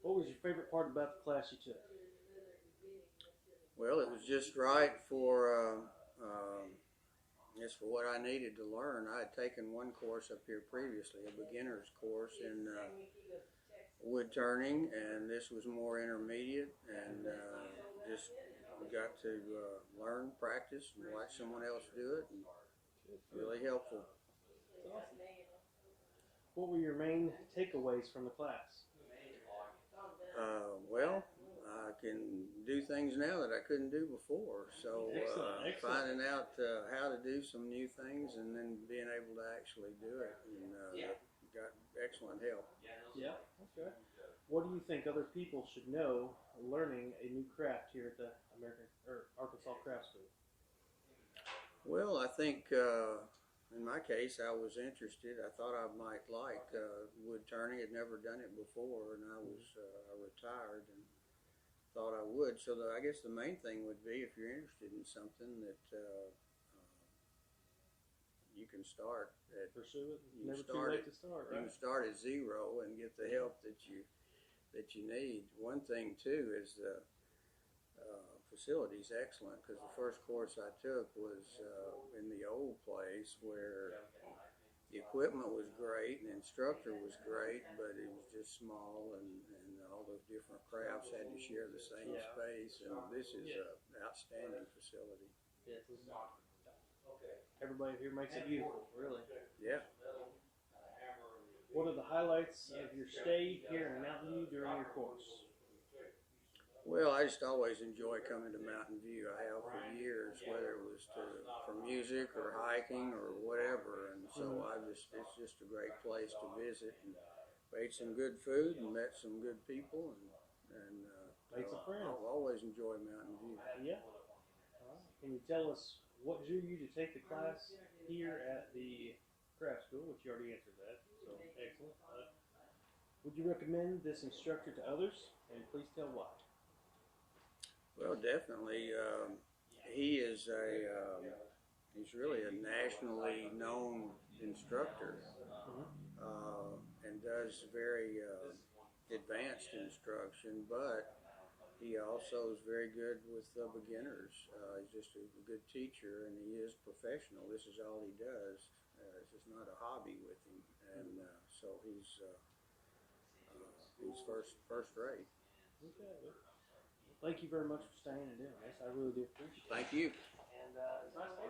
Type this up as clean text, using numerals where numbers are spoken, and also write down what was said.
What was your favorite part about the class you took? Well, it was just right for just for what I needed to learn. I had taken one course up here previously, a beginner's course in wood turning, and this was more intermediate, and just got to learn, practice, and watch someone else do it, and really helpful. What were your main takeaways from the class? Well, I can do things now that I couldn't do before. So Excellent. finding out how to do some new things and then being able to actually do it, and got excellent help. Yeah, okay. What do you think other people should know learning a new craft here at the Arkansas Craft School? Well, I think in my case, I was interested. I thought I might like wood turning. I'd never done it before, and I retired and thought I would. So I guess the main thing would be, if you're interested in something, that you can start at, Pursue it. you Never start too late at, to start, you right? can start at zero and get the help that you need. One thing too is the facility's excellent, because the first course I took was in the old place, where the equipment was great and the instructor was great, but it was just small, and all those different crafts had to share the same space. And this is an outstanding facility. Yes. Everybody here makes it beautiful, really. Yeah. What are the highlights of your stay here in Mountain View during your course? Well, I just always enjoy coming to Mountain View. I have for years, whether it was for music or hiking or whatever, and so it's just a great place to visit. And ate some good food and met some good people, and Made some friends. I'll always enjoy Mountain View. Yeah. Can you tell us what drew you to take the class here at the craft school, which you already answered that, so excellent. Would you recommend this instructor to others, and please tell why? Well, definitely. He's really a nationally known instructor, and does very advanced instruction, but he also is very good with beginners. He's just a good teacher, and he is professional. This is all he does. It's just not a hobby with him, and so he's first rate. Okay. Thank you very much for staying and doing this. I really do appreciate it. Thank you. And it's nice